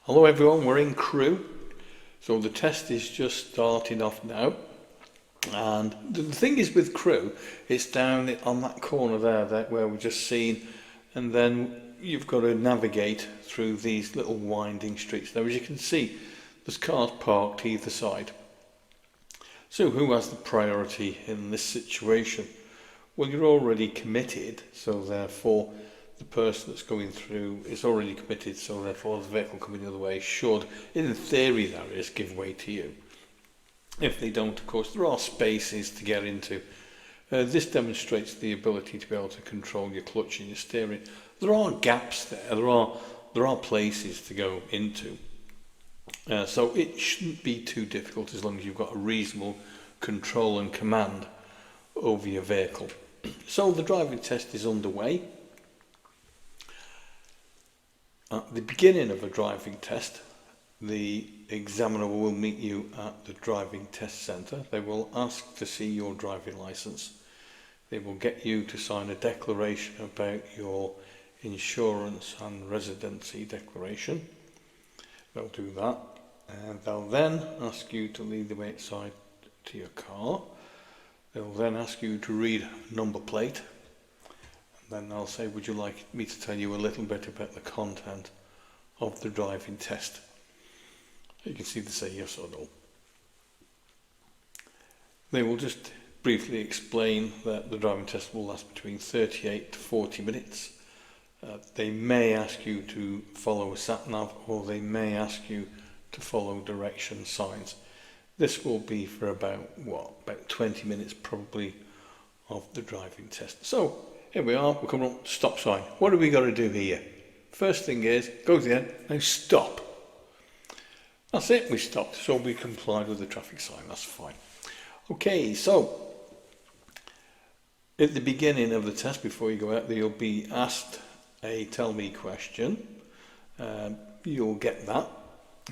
Hello everyone, we're in Crewe. So the test is just starting off now. And the thing is with Crewe, it's down on that corner there where we've just seen. And then you've got to navigate through these little winding streets. Now as you can see, there's cars parked either side. So who has the priority in this situation? Well, you're already committed, so therefore the person that's going through is already committed, so therefore the vehicle coming the other way should, in theory that is, give way to you. If they don't, of course, there are spaces to get into. This demonstrates the ability to be able to control your clutch and your steering. There are gaps there, there are places to go into. So it shouldn't be too difficult as long as you've got a reasonable control and command over your vehicle. So the driving test is underway. At the beginning of a driving test, the examiner will meet you at the driving test centre. They will ask to see your driving licence. They will get you to sign a declaration about your insurance and residency declaration. They'll do that, and they'll then ask you to lead the way outside to your car. They'll then ask you to read number plate. Then they'll say, would you like me to tell you a little bit about the content of the driving test? You can see they say yes or no. They will just briefly explain that the driving test will last between 38 to 40 minutes. They may ask you to follow a sat-nav, or they may ask you to follow direction signs. This will be for about 20 minutes probably of the driving test. So here we are, we're coming up to stop sign. What have we got to do here? First thing is, go to the end, now stop. That's it, we stopped, so we complied with the traffic sign, that's fine. Okay, so at the beginning of the test, before you go out, you'll be asked a tell me question. You'll get that,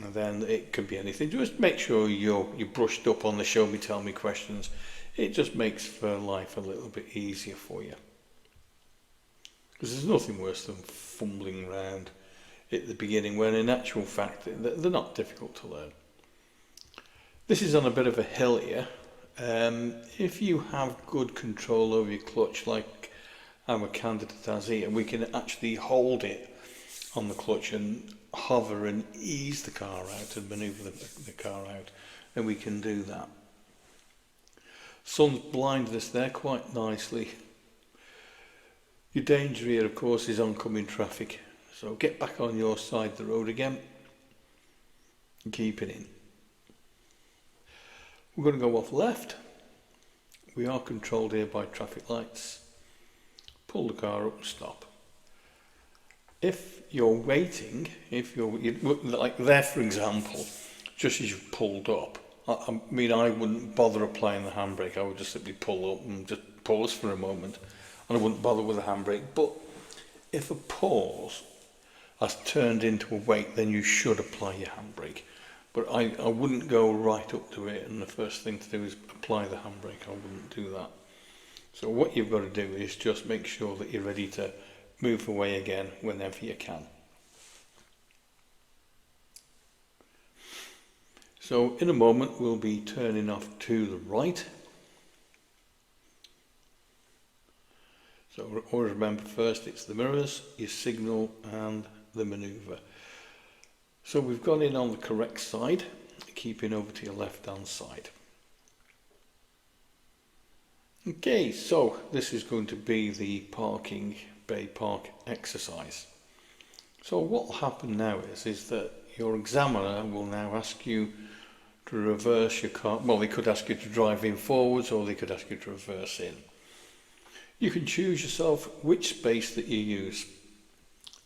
and then it could be anything. Just make sure you're brushed up on the show me tell me questions. It just makes for life a little bit easier for you. Because there's nothing worse than fumbling around at the beginning when in actual fact they're not difficult to learn. This is on a bit of a hill here. If you have good control over your clutch like our candidate has here, we can actually hold it on the clutch and hover and ease the car out and manoeuvre the car out, and we can do that. Sun's blinded us there quite nicely. Your danger here, of course, is oncoming traffic. So get back on your side of the road again and keep it in. We're going to go off left. We are controlled here by traffic lights. Pull the car up and stop. If you're waiting, like there for example, just as you've pulled up, I mean I wouldn't bother applying the handbrake. I would just simply pull up and just pause for a moment. And I wouldn't bother with a handbrake. But if a pause has turned into a wait, then you should apply your handbrake. But I wouldn't go right up to it and the first thing to do is apply the handbrake. I wouldn't do that. So what you've got to do is just make sure that you're ready to move away again whenever you can. So in a moment we'll be turning off to the right. So always remember first it's the mirrors, your signal and the manoeuvre. So we've gone in on the correct side, keeping over to your left hand side. Okay, so this is going to be the parking bay park exercise. So what will happen now is that your examiner will now ask you to reverse your car. Well, they could ask you to drive in forwards or they could ask you to reverse in. You can choose yourself which space that you use.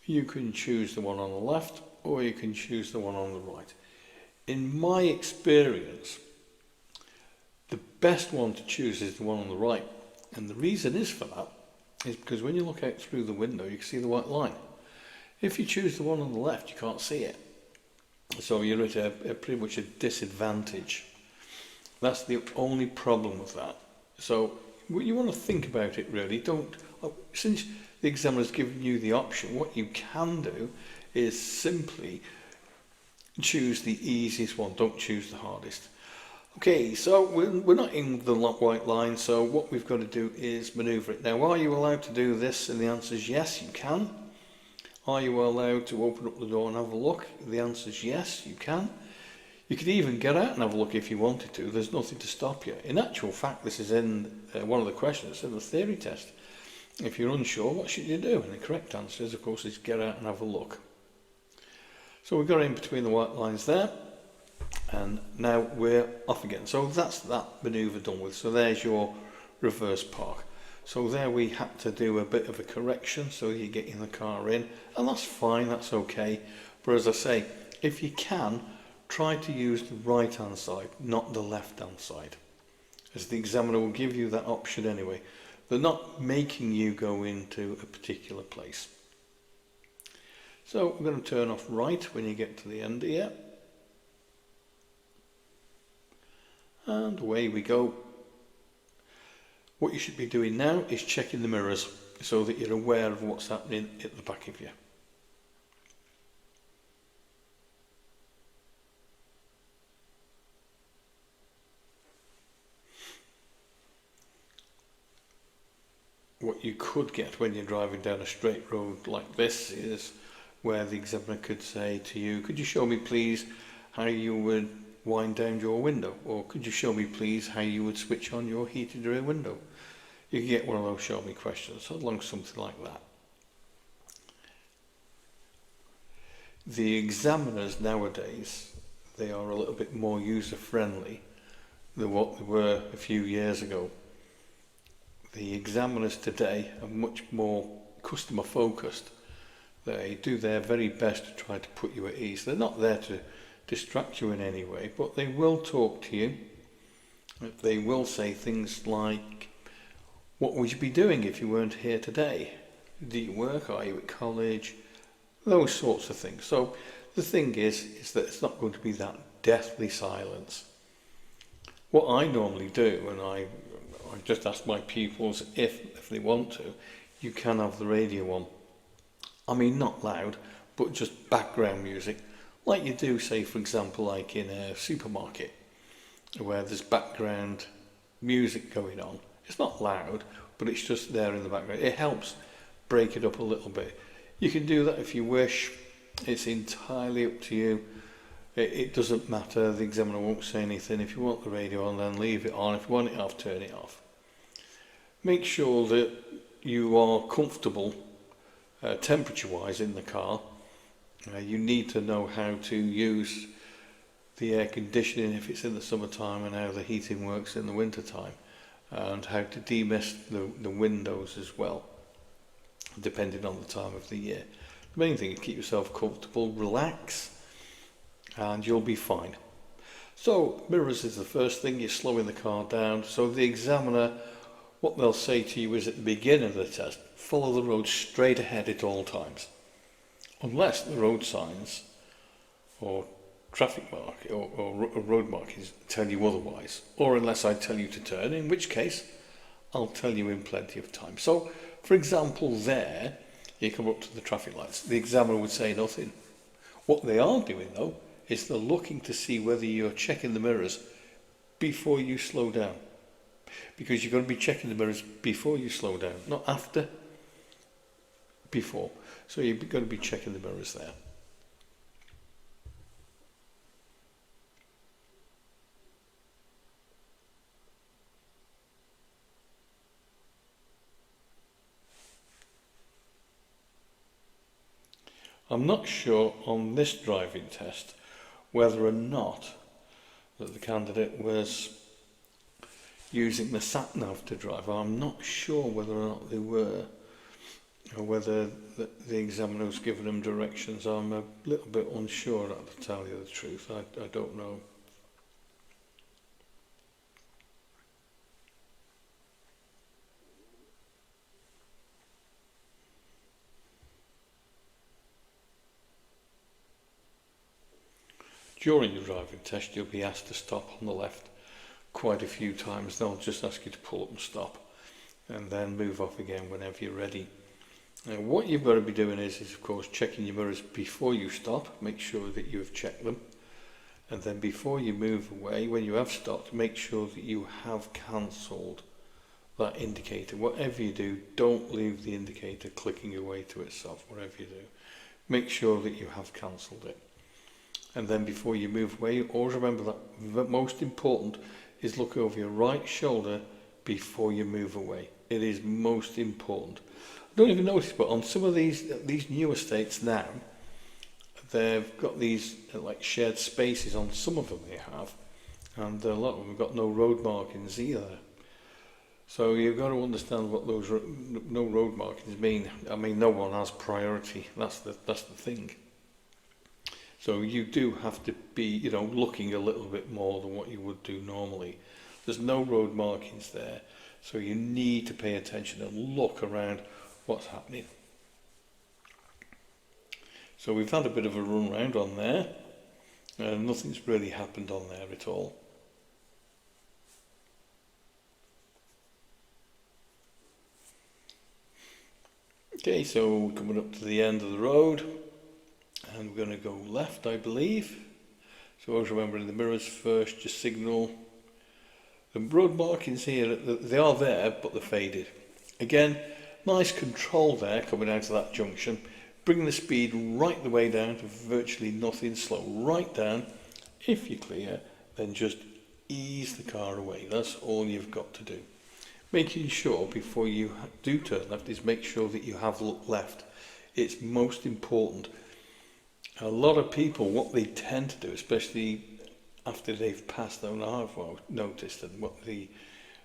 You can choose the one on the left or you can choose the one on the right. In my experience, the best one to choose is the one on the right. And the reason is for that is because when you look out through the window, you can see the white line. If you choose the one on the left, you can't see it. So you're at a pretty much a disadvantage. That's the only problem with that. So you want to think about it really. Since the examiner's given you the option, what you can do is simply choose the easiest one, don't choose the hardest. Okay, so we're not in the white line, so what we've got to do is manoeuvre it. Now, are you allowed to do this? And the answer is yes, you can. Are you allowed to open up the door and have a look? The answer is yes, you can. You could even get out and have a look if you wanted to. There's nothing to stop you. In actual fact, this is in one of the questions in the theory test. If you're unsure, what should you do? And the correct answer is, of course, is get out and have a look. So we've got in between the white lines there. And now we're off again. So that's that manoeuvre done with. So there's your reverse park. So there we had to do a bit of a correction so you get in the car in. And that's fine, that's okay. But as I say, if you can, try to use the right hand side, not the left hand side. As the examiner will give you that option anyway. They're not making you go into a particular place. So we're going to turn off right when you get to the end here. And away we go. What you should be doing now is checking the mirrors so that you're aware of what's happening at the back of you. What you could get when you're driving down a straight road like this is where the examiner could say to you, could you show me please how you would wind down your window, or could you show me please how you would switch on your heated rear window? You can get one of those show me questions, along something like that. The examiners nowadays, they are a little bit more user friendly than what they were a few years ago. The examiners today are much more customer focused. They do their very best to try to put you at ease. They're not there to distract you in any way, but they will talk to you. They will say things like, what would you be doing if you weren't here today? Do you work? Are you at college? Those sorts of things. So the thing is that it's not going to be that deathly silence. What I normally do, and I just ask my pupils if they want to, you can have the radio on. I mean, not loud, but just background music. Like you do, say, for example, like in a supermarket, where there's background music going on. It's not loud, but it's just there in the background. It helps break it up a little bit. You can do that if you wish. It's entirely up to you. It doesn't matter. The examiner won't say anything. If you want the radio on, then leave it on. If you want it off, turn it off. Make sure that you are comfortable temperature-wise in the car. You need to know how to use the air conditioning if it's in the summertime, and how the heating works in the wintertime, and how to demist the windows as well, depending on the time of the year. The main thing is keep yourself comfortable, relax, and you'll be fine. So mirrors is the first thing. You're slowing the car down. So the examiner, what they'll say to you is at the beginning of the test, follow the road straight ahead at all times. Unless the road signs or traffic mark or road markings tell you otherwise, or unless I tell you to turn, in which case I'll tell you in plenty of time. So, for example, there you come up to the traffic lights. The examiner would say nothing. What they are doing, though, is they're looking to see whether you're checking the mirrors before you slow down. Because you're going to be checking the mirrors before you slow down, not after, before. So you're going to be checking the mirrors there. I'm not sure on this driving test whether or not that the candidate was using the sat-nav to drive. I'm not sure whether or not they were, or whether the examiner was giving them directions. I'm a little bit unsure, to tell you the truth. I don't know. During your driving test, you'll be asked to stop on the left quite a few times. They'll just ask you to pull up and stop, and then move off again whenever you're ready. Now what you've got to be doing is of course checking your mirrors before you stop, make sure that you have checked them, and then before you move away, when you have stopped, make sure that you have cancelled that indicator. Whatever you do, don't leave the indicator clicking away to itself, whatever you do. Make sure that you have cancelled it. And then before you move away, always remember that the most important is look over your right shoulder before you move away. It is most important. I don't even notice, but on some of these new estates now, they've got these like shared spaces. On some of them they have, and a lot of them have got no road markings either. So you've got to understand what those no road markings mean. I mean, no one has priority. That's the thing. So you do have to be, you know, looking a little bit more than what you would do normally. There's no road markings there, so you need to pay attention and look around what's happening. So we've had a bit of a run round on there, and nothing's really happened on there at all. Okay, so we're coming up to the end of the road, and we're going to go left, I believe. So always remember, in the mirrors first, just signal. The road markings here, they are there, but they're faded. Again, nice control there coming out of that junction. Bring the speed right the way down to virtually nothing, slow right down. If you're clear, then just ease the car away. That's all you've got to do. Making sure before you do turn left is make sure that you have looked left. It's most important. A lot of people, what they tend to do, especially after they've passed, and I've noticed, and what the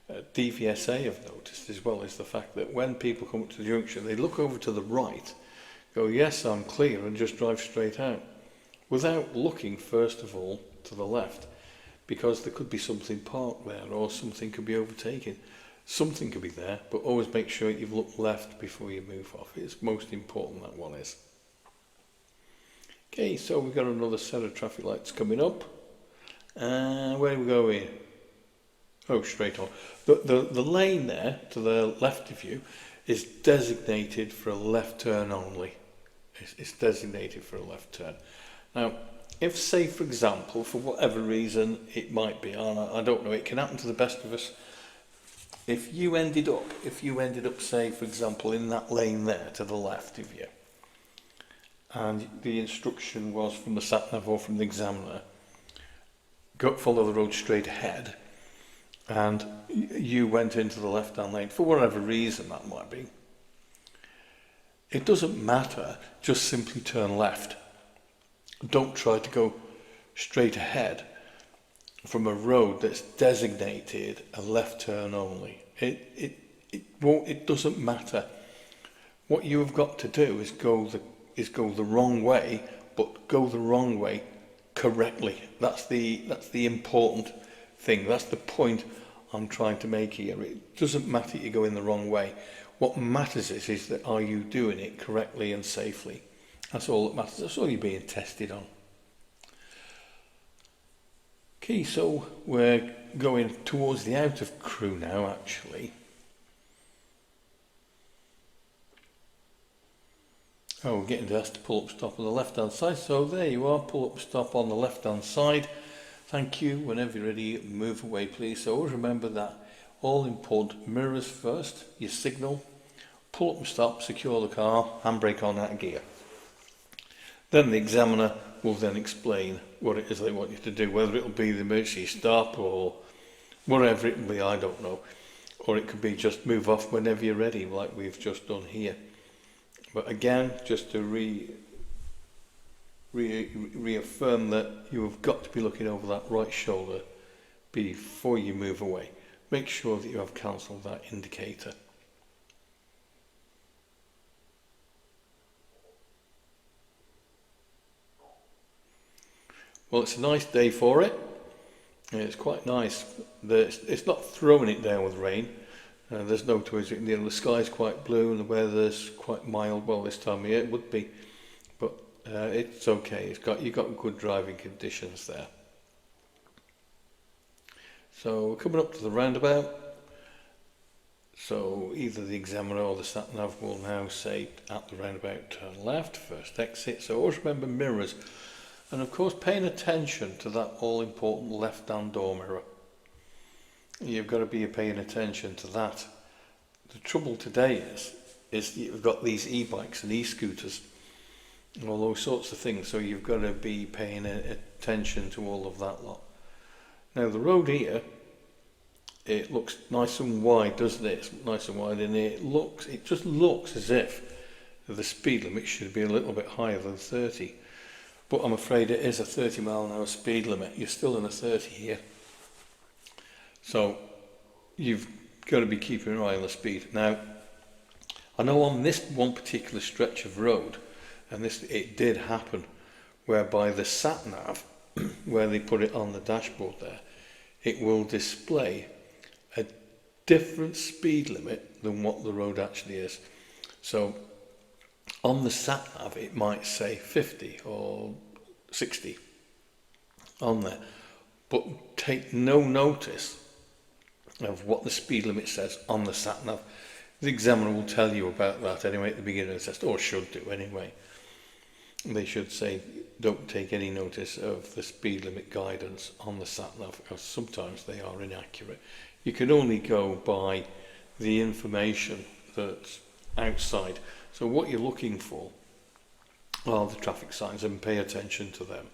DVSA have noticed as well, is the fact that when people come up to the junction, they look over to the right, go, yes, I'm clear, and just drive straight out, without looking, first of all, to the left, because there could be something parked there, or something could be overtaken. Something could be there, but always make sure you've looked left before you move off. It's most important, that one is. Okay, so we've got another set of traffic lights coming up. Where do we go here? Oh, straight on. The lane there, to the left of you, is designated for a left turn only. It's designated for a left turn. Now, if, say, for example, for whatever reason it might be, and I don't know, it can happen to the best of us. If you ended up, say, for example, in that lane there to the left of you, and the instruction was from the sat-nav or from the examiner, follow the road straight ahead, and you went into the left-hand lane, for whatever reason that might be, it doesn't matter, just simply turn left. Don't try to go straight ahead from a road that's designated a left turn only. It doesn't matter. What you have got to do is go the wrong way, but go the wrong way correctly. That's the important thing. That's the point I'm trying to make here. It doesn't matter you go in the wrong way. What matters is that are you doing it correctly and safely? That's all that matters. That's all you're being tested on. Okay, so we're going towards the out of Crewe now, actually. Oh, we're getting to ask to pull up stop on the left hand side. So there you are, pull up stop on the left hand side. Thank you. Whenever you're ready, move away, please. So always remember that all important, mirrors first, your signal, pull up and stop, secure the car, handbrake on out of gear. Then the examiner will then explain what it is they want you to do, whether it'll be the emergency stop or whatever it will be, I don't know. Or it could be just move off whenever you're ready, like we've just done here. But again, just to reaffirm that you have got to be looking over that right shoulder before you move away. Make sure that you have cancelled that indicator. Well, it's a nice day for it. It's quite nice. It's not throwing it down with rain. There's no twist. The sky's quite blue and the weather's quite mild. Well, this time of year it would be, but it's okay. You've got good driving conditions there. So we're coming up to the roundabout. So either the examiner or the sat nav will now say at the roundabout turn left, first exit. So always remember mirrors, and of course paying attention to that all important left hand door mirror. You've got to be paying attention to that. The trouble today is you've got these e-bikes and e-scooters and all those sorts of things, so you've got to be paying attention to all of that lot. Now the road here, it looks nice and wide, doesn't it? It's nice and wide, and it just looks as if the speed limit should be a little bit higher than 30. But I'm afraid it is a 30 mile an hour speed limit. You're still in a 30 here. So you've got to be keeping an eye on the speed. Now, I know on this one particular stretch of road, and it did happen, whereby the sat nav, where they put it on the dashboard there, it will display a different speed limit than what the road actually is. So on the sat nav it might say 50 or 60 on there, but take no notice of what the speed limit says on the sat nav. The examiner will tell you about that anyway at the beginning of the test, or should do anyway. They should say don't take any notice of the speed limit guidance on the sat nav, because sometimes they are inaccurate. You can only go by the information that's outside. So what you're looking for are the traffic signs, and pay attention to them.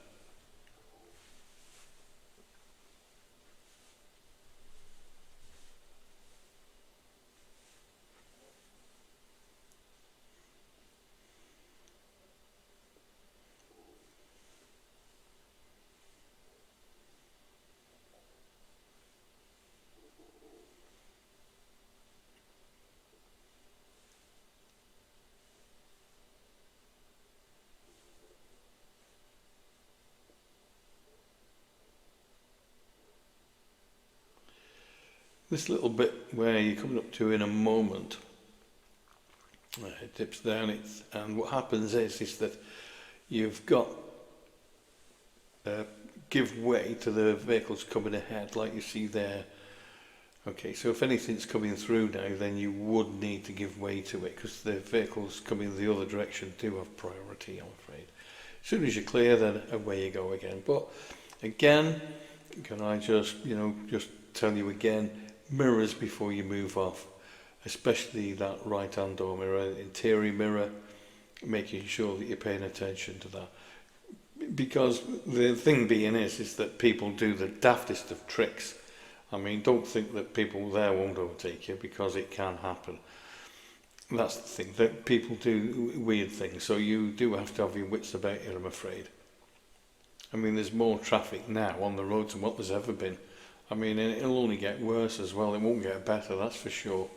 This little bit where you're coming up to in a moment, it dips down, and what happens is that you've got give way to the vehicles coming ahead, like you see there. Okay, so if anything's coming through now, then you would need to give way to it, because the vehicles coming the other direction do have priority, I'm afraid. As soon as you're clear, then away you go again. But again, can I just tell you again, mirrors before you move off, especially that right hand door mirror, interior mirror, making sure that you're paying attention to that. Because the thing being is that people do the daftest of tricks. I mean, don't think that people there won't overtake you, because it can happen. That's the thing, that people do weird things, so you do have to have your wits about you, I'm afraid. I mean, there's more traffic now on the roads than what there's ever been. I mean, it'll only get worse as well, it won't get better, that's for sure.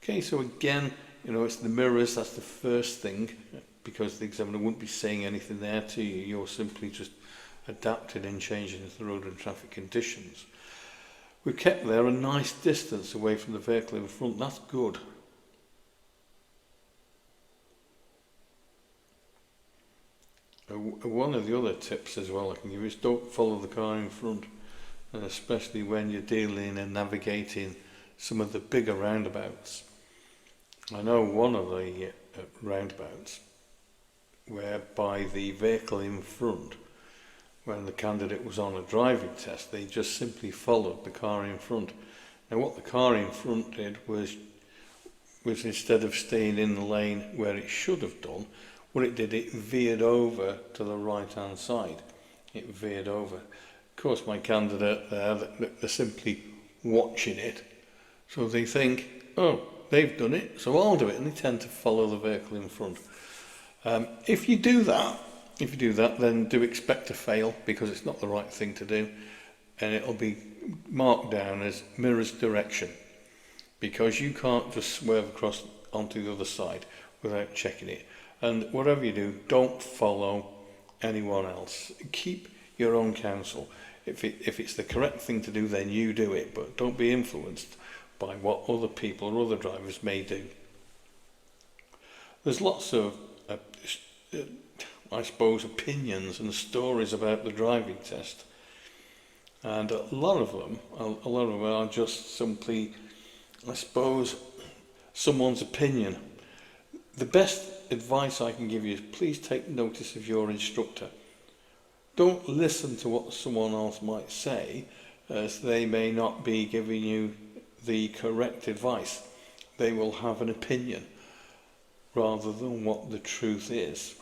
Okay, so again, it's the mirrors, that's the first thing, because the examiner wouldn't be saying anything there to you, you're simply just adapting and changing to the road and traffic conditions. We've kept there a nice distance away from the vehicle in front, that's good. One of the other tips as well I can give is don't follow the car in front, and especially when you're dealing and navigating some of the bigger roundabouts. I know one of the roundabouts whereby the vehicle in front, when the candidate was on a driving test, they just simply followed the car in front. Now what the car in front did was instead of staying in the lane where it should have done, what it did, it veered over to the right hand side. It veered over. Of course, my candidate there, they're simply watching it. So they think, oh, they've done it, so I'll do it. And they tend to follow the vehicle in front. If you do that, then do expect to fail, because it's not the right thing to do. And it'll be marked down as mirrors direction, because you can't just swerve across onto the other side without checking it. And whatever you do, don't follow anyone else. Keep your own counsel. If it's the correct thing to do, then you do it, but don't be influenced by what other people or other drivers may do. There's lots of, I suppose, opinions and stories about the driving test. And a lot of them are just simply, I suppose, someone's opinion. The best advice I can give you is please take notice of your instructor. Don't listen to what someone else might say, as they may not be giving you the correct advice. They will have an opinion rather than what the truth is.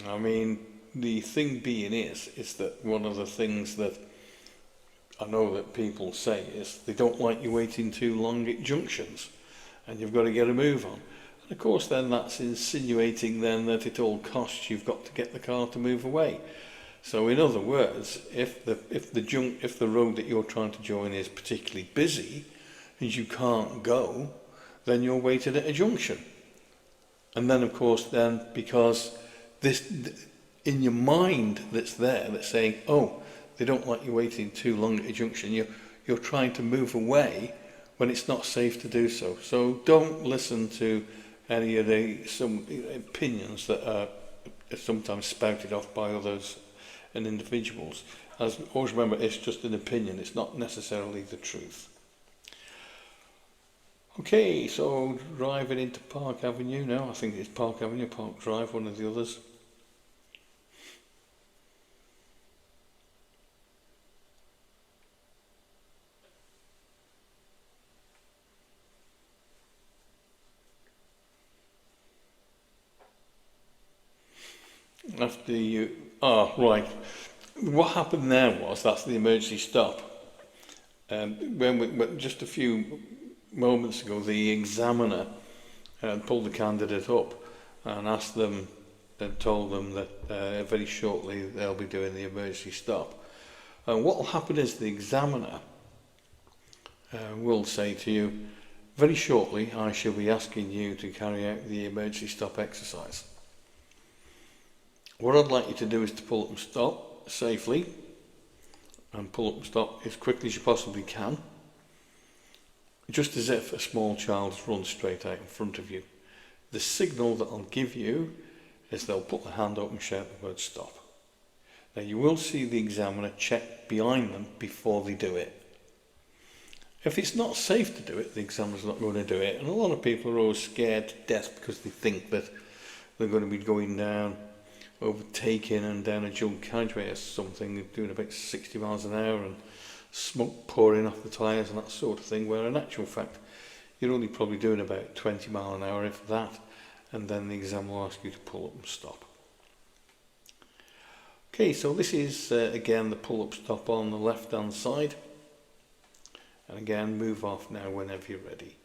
I mean, the thing being is that one of the things that I know that people say is they don't like you waiting too long at junctions and you've got to get a move on. And of course then that's insinuating then that at all costs you've got to get the car to move away. So in other words, if the road that you're trying to join is particularly busy and you can't go, then you're waiting at a junction. And then of course then, because this in your mind that's there, that's saying, oh, they don't like you waiting too long at a junction, you're trying to move away when it's not safe to do so. So don't listen to any of some opinions that are sometimes spouted off by others and individuals. As always remember, it's just an opinion, it's not necessarily the truth. Okay, so driving into Park Avenue now. I think it's Park Avenue, Park Drive, one of the others. After you, right. What happened there was, that's the emergency stop. When just a few moments ago, the examiner pulled the candidate up and asked them and told them that very shortly they'll be doing the emergency stop. And what will happen is the examiner will say to you, very shortly I shall be asking you to carry out the emergency stop exercise. What I'd like you to do is to pull up and stop safely, and pull up and stop as quickly as you possibly can, just as if a small child has run straight out in front of you. The signal that I'll give you is they'll put their hand up and shout the word stop. Now you will see the examiner check behind them before they do it. If it's not safe to do it, the examiner's not going to do it, and a lot of people are always scared to death because they think that they're going to be going down, overtaking and down a dual carriageway or something, doing about 60 miles an hour and smoke pouring off the tyres and that sort of thing, where in actual fact you're only probably doing about 20 miles an hour, if that, and then the exam will ask you to pull up and stop. Okay, so this is again the pull up stop on the left hand side, and again move off now whenever you're ready.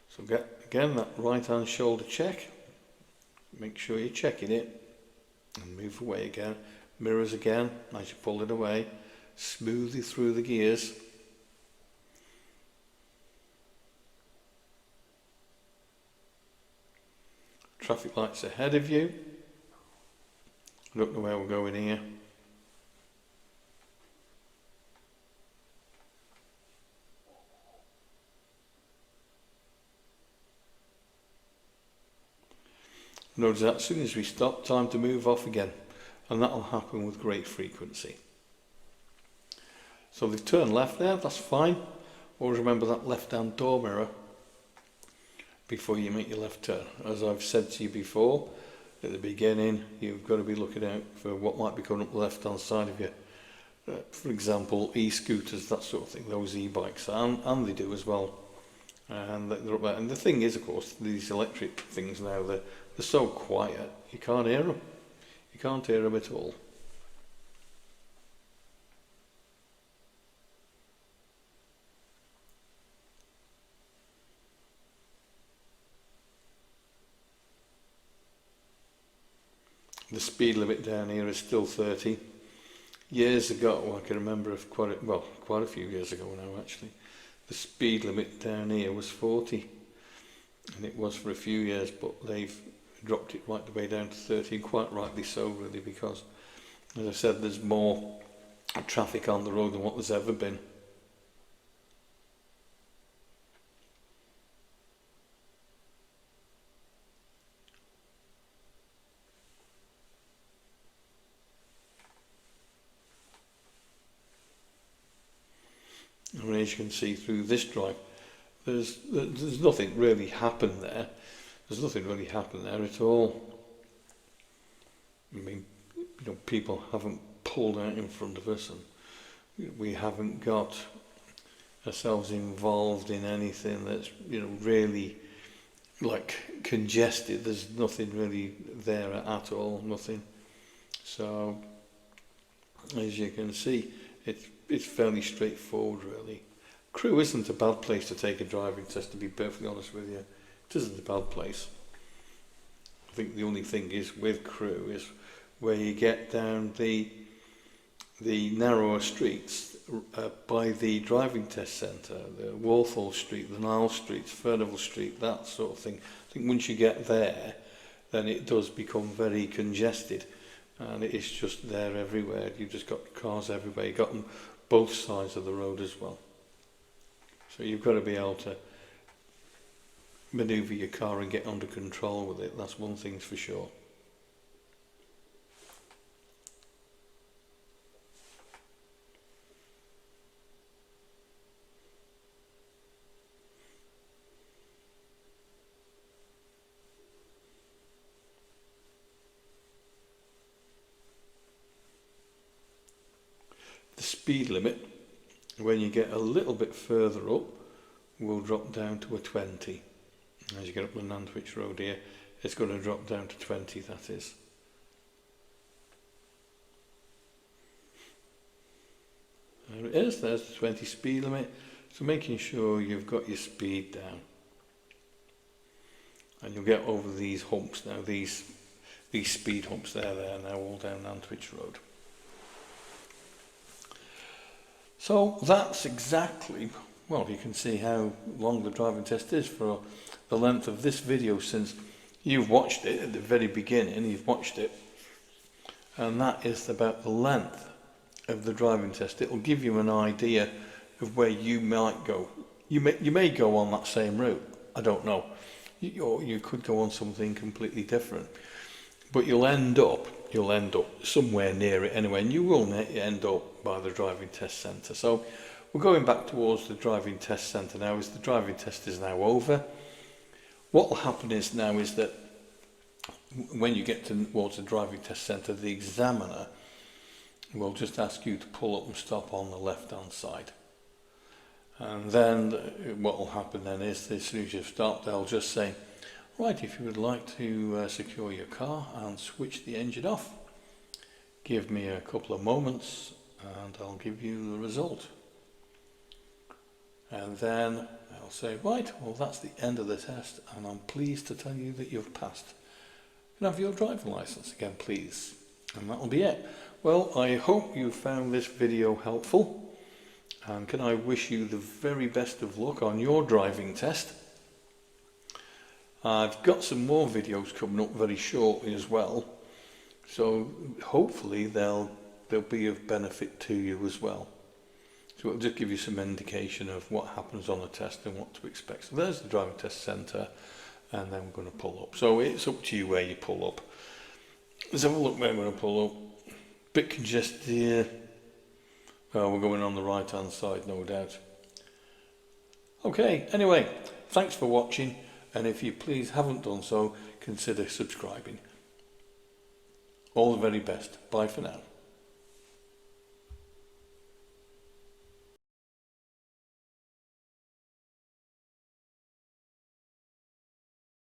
So again, that right hand shoulder check, make sure you're checking it, and move away again. Mirrors again as you pull it away, smoothly through the gears. Traffic lights ahead of you. I don't know where we're going here. Notice that as soon as we stop, time to move off again, and that will happen with great frequency. So they've turned left there, that's fine. Always remember that left hand door mirror before you make your left turn. As I've said to you before, at the beginning, you've got to be looking out for what might be coming up the left hand side of you. For example, e-scooters, that sort of thing, those e-bikes, and they do as well. And they're up there. And the thing is, of course, these electric things now, they're so quiet, you can't hear them. You can't hear them at all. The speed limit down here is still 30. Years ago, I can remember quite a few years ago now actually, the speed limit down here was 40. And it was for a few years, but they've dropped it right the way down to 30, and quite rightly so really, because as I said, there's more traffic on the road than what there's ever been. And as you can see through this drive, there's nothing really happened there. There's nothing really happened there at all. I mean, you know, people haven't pulled out in front of us, and we haven't got ourselves involved in anything that's, you know, really like congested. There's nothing really there at all, nothing. So as you can see, it's fairly straightforward really. Crewe isn't a bad place to take a driving test, to be perfectly honest with you. It isn't a bad place. I think the only thing is with Crewe is where you get down the narrower streets by the driving test centre, the Walthall Street, the Nile Streets, Furnival Street, that sort of thing. I think once you get there, then it does become very congested, and it's just there everywhere. You've just got cars everywhere. You've got them both sides of the road as well. So you've got to be able to manoeuvre your car and get under control with it. That's one thing for sure. The speed limit, when you get a little bit further up, will drop down to a 20. As you get up the Nantwich Road here, it's going to drop down to 20, that is. There it is, there's the 20 speed limit. So making sure you've got your speed down. And you'll get over these humps now, these speed humps there now, all down Nantwich Road. So that's exactly, well, you can see how long the driving test is for the length of this video, since you've watched it at the very beginning, you've watched it, and that is about the length of the driving test. It will give you an idea of where you might go. You may go on that same route, I don't know. You could go on something completely different, but you'll end up somewhere near it anyway, and you will end up by the driving test centre. So we're going back towards the driving test centre now, as the driving test is now over. What will happen is that when you get towards the driving test centre, the examiner will just ask you to pull up and stop on the left hand side. And then what will happen then is, as soon as you've stopped, they'll just say, right, if you would like to secure your car and switch the engine off, give me a couple of moments and I'll give you the result. And then I'll say, right, well, that's the end of the test, and I'm pleased to tell you that you've passed. You can have your driving licence again, please. And that'll be it. Well, I hope you found this video helpful, and can I wish you the very best of luck on your driving test. I've got some more videos coming up very shortly as well, so hopefully they'll be of benefit to you as well. So it'll just give you some indication of what happens on the test and what to expect. So there's the driving test centre, and then we're going to pull up. So it's up to you where you pull up. Let's have a look where we're going to pull up. Bit congested here. Oh, we're going on the right hand side, no doubt. Okay, anyway, thanks for watching, and if you please haven't done so, consider subscribing. All the very best. Bye for now.